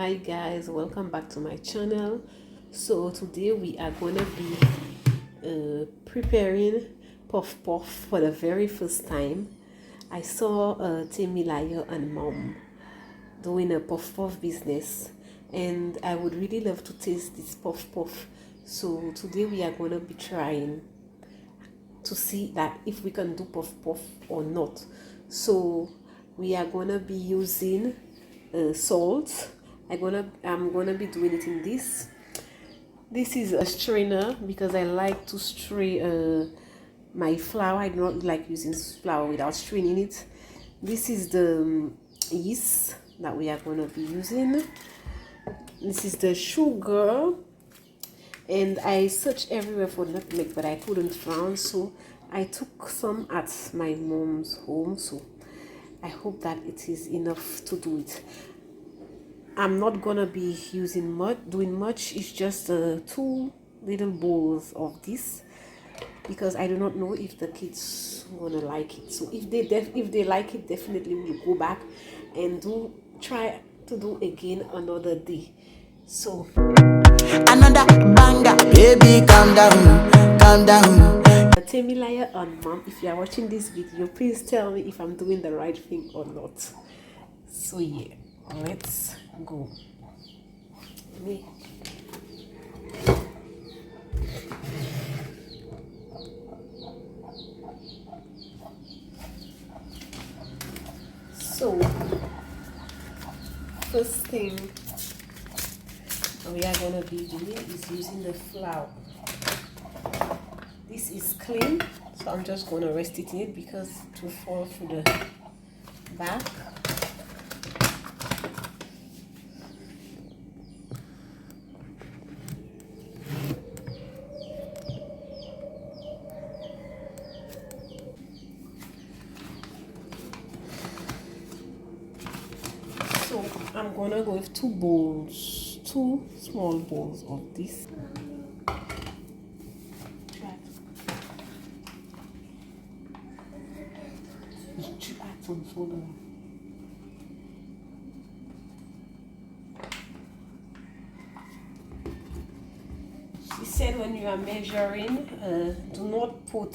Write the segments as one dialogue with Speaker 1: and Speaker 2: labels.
Speaker 1: Hi guys, welcome back to my channel. So today we are gonna be preparing puff puff for the very first time. I saw TEMILAYO and mom doing a puff puff business, and I would really love to taste this puff puff. So today we are gonna be trying to see that if we can do puff puff or not. So we are gonna be using salt. I'm gonna be doing it in this. This is a strainer because I like to strain my flour. I do not like using flour without straining it. This is the yeast that we are gonna be using. This is the sugar, and I searched everywhere for nutmeg, but I couldn't find, so I took some at my mom's home. So I hope that it is enough to do it. I'm not gonna be doing much. It's just 2 little bowls of this because I do not know if the kids gonna like it. So if they like it, definitely we'll go back and try to do again another day. So
Speaker 2: another banger, baby, calm down, calm down.
Speaker 1: TEMILAYO and mom, if you are watching this video, please tell me if I'm doing the right thing or not. So yeah, let's go. So first thing we are gonna be doing is using the flour. This is clean, so I'm just gonna rest it in it because it will fall through the back. So I'm gonna go with 2 small bowls of this. She said when you are measuring, do not put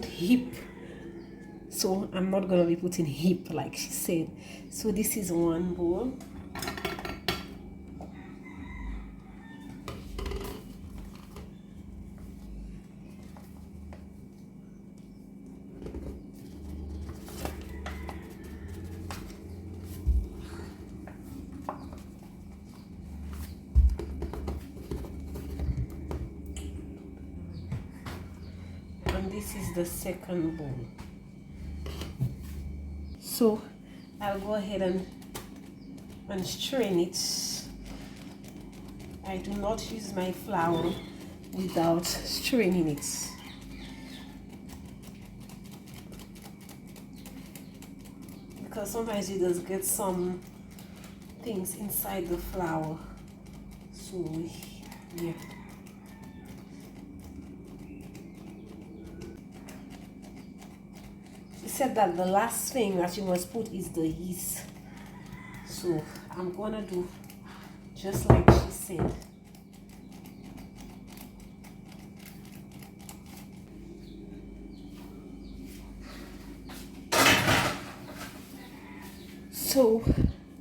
Speaker 1: hip. So I'm not gonna be putting hip like she said. So this is 1 bowl. And this is the second bowl. So I'll go ahead and strain it. I do not use my flour without straining it. Because sometimes you just get some things inside the flour. So yeah. She said that the last thing that you must put is the yeast. So I'm gonna do just like she said. So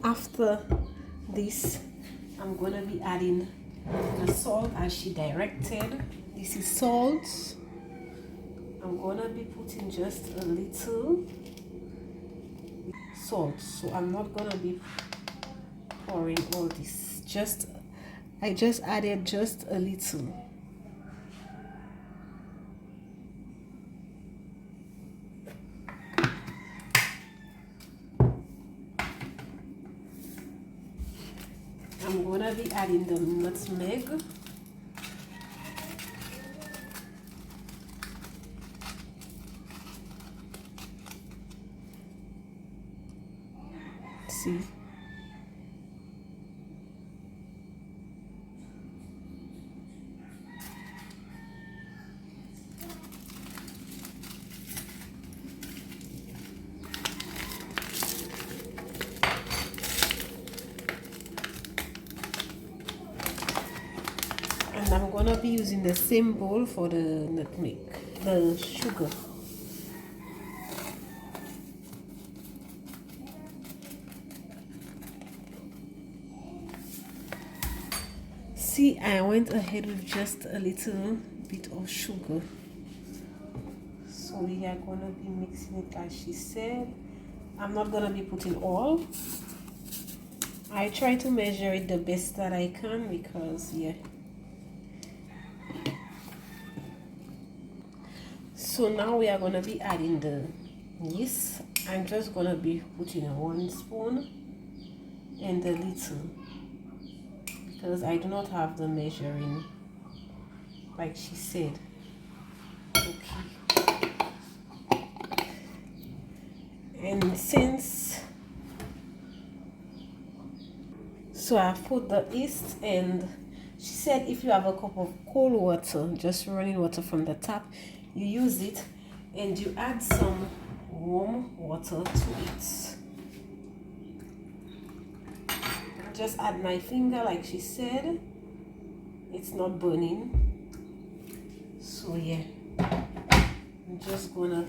Speaker 1: after this, I'm gonna be adding the salt as she directed. This is salt. I'm gonna be putting just a little salt, so I'm not gonna be pouring all this. I just added just a little. I'm gonna be adding the nutmeg. See? I'm gonna be using the same bowl for the nutmeg, the sugar. See, I went ahead with just a little bit of sugar. So we are gonna be mixing it like she said. I'm not gonna be putting all. I try to measure it the best that I can because yeah. So now we are gonna be adding the yeast. I'm just gonna be putting 1 spoon and a little because I do not have the measuring like she said. Okay. And since so I put the yeast, and she said if you have a cup of cold water, just running water from the tap, you use it and you add some warm water to it. Just add my finger like she said. It's not burning. So yeah, I'm just gonna,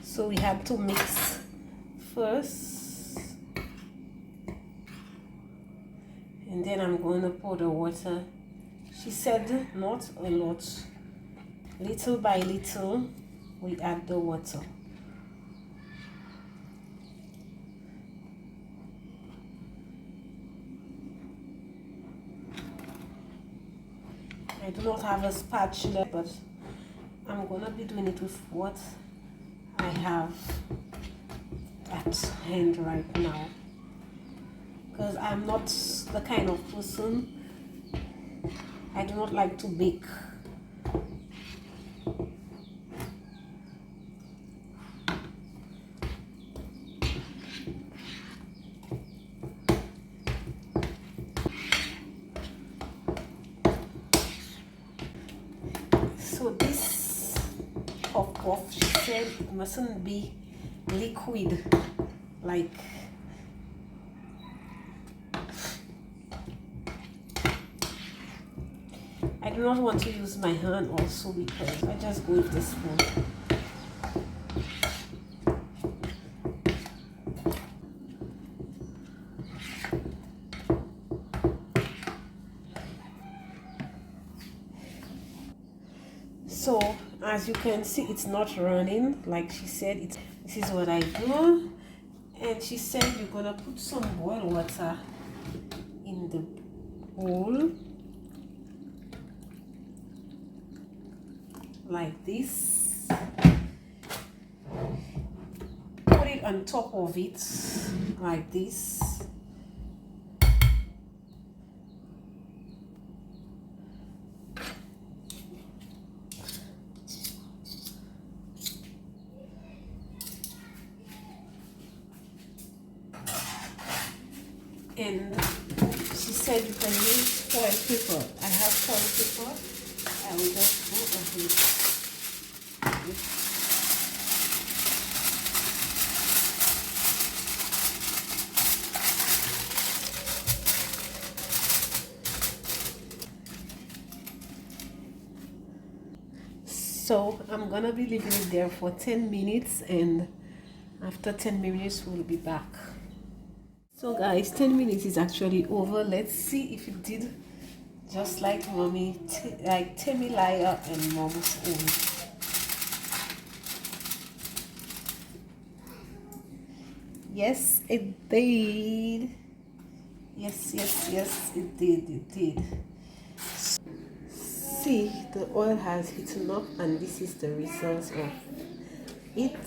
Speaker 1: so we have to mix first, and then I'm going to pour the water. She said not a lot, little by little we add the water. I do not have a spatula, but I'm gonna be doing it with what I have at hand right now, because I'm not the kind of person, I do not like to bake. So this puff, she said it mustn't be liquid, like I do not want to use my hand also because I just go with the spoon. So as you can see, it's not running like she said. This is what I do, and she said you're gonna put some boiled water in the bowl like this. Put it on top of it like this. And she said you can use foil paper. I have foil paper. I will just go ahead. So I'm gonna be leaving it there for 10 minutes, and after 10 minutes we'll be back. So guys, 10 minutes is actually over. Let's see if it did just like mommy, like TEMILAYO and mom's own. Yes, it did. Yes, it did. See, the oil has heated up, and this is the results of it.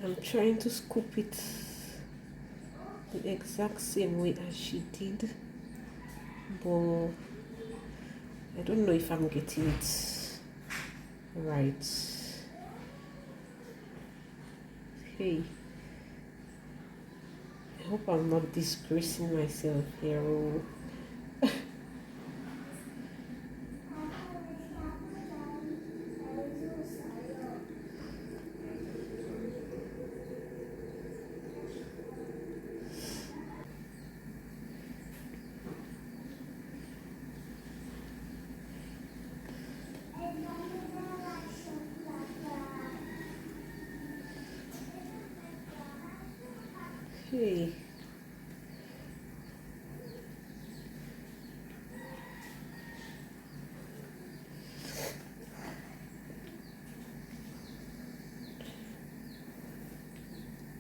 Speaker 1: I'm trying to scoop it the exact same way as she did, but I don't know if I'm getting it. Right. Hey, I hope I'm not disgracing myself here. Oh. Hey.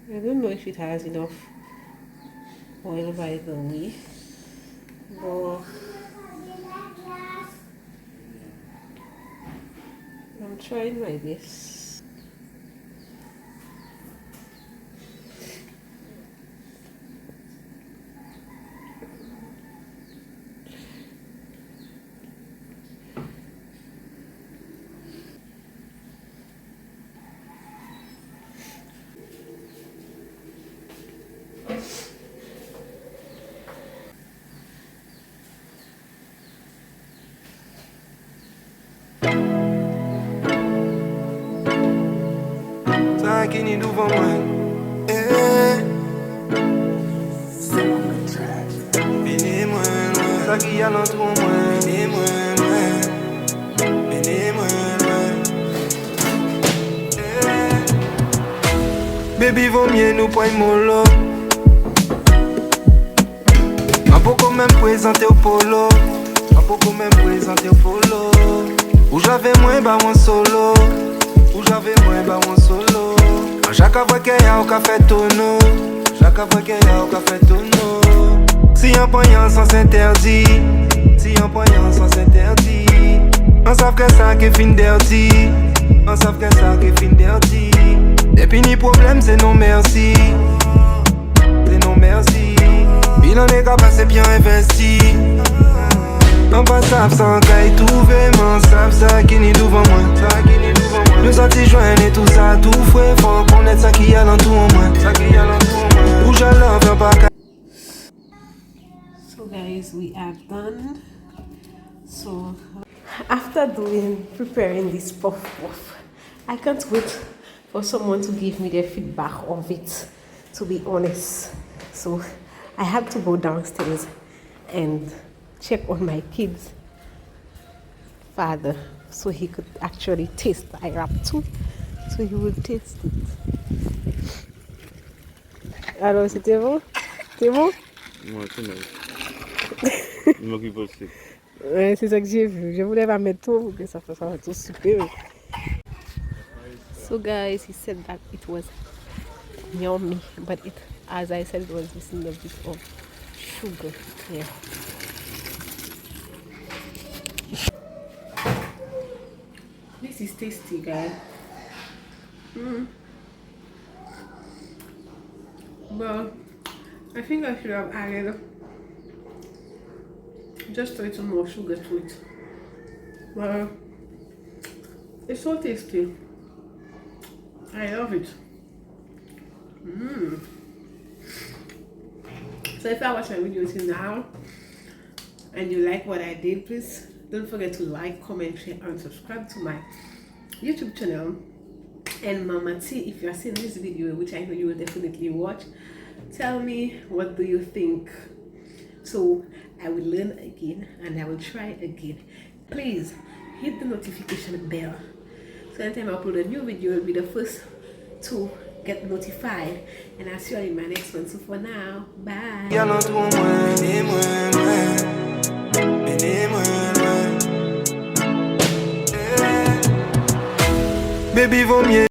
Speaker 1: I don't know if it has enough oil by the way, but I'm trying my best.
Speaker 3: Ça qui n'y devant moi. Eh, bénis-moi, ça qui y a dans tout moi. Bénis-moi, bénis-moi. Baby, vaut mieux nous prendre mollo. On peut quand même présenter au polo. On peut quand même présenter au polo. Où j'avais moins, bah, mon solo. Où j'avais moins, bah, mon solo. Chaque fois qu'il y a au café tonneau. Chaque fois qu'il y a au café tonneau. Si un poignant sans s'interdit. Si un poignant sans s'interdit. On savent que ça qui est fin dirty. On savent que ça qui est fin dirty. Et puis ni problème c'est non merci. C'est non merci. Bilan n'est qu'à passer bien investi. On pas savent sans qu'aille trouver. Mais on savent ça qui n'est devant moi. Ça qui n'est devant moi. Nous sortis joindre et tout ça tout frais. Faut connaître ça qui y a dans tout au moins. Ça qui y a dans tout au moins. Où j'allais viens pas.
Speaker 1: So guys, we are done. So after preparing this puff puff, I can't wait for someone to give me their feedback of it, to be honest. So I had to go downstairs and check on my kid's father so he could actually taste the wrap too, so he would taste it. Alors c'était bon? C'est bon?
Speaker 4: Ouais, c'est nice. Il m'occupe aussi.
Speaker 1: Ouais, c'est ça que j'ai vu. Je voulais pas mettre tout pour que ça fasse tout super. So guys, he said that it was yummy, but it, as I said, it was missing a bit of sugar. Yeah. This is tasty, guys. But I think I should have added just a little more sugar to it. But it's so tasty. I love it. So if I watch my video till now and you like what I did, please don't forget to like, comment, share, and subscribe to my YouTube channel. And Mama T, if you are seeing this video, which I know you will definitely watch, tell me what do you think. So I will learn again and I will try again. Please hit the notification bell so anytime I upload a new video, you'll be the first to get notified. And I'll see you in my next one. So for now, bye.
Speaker 3: Baby, vaut mieux.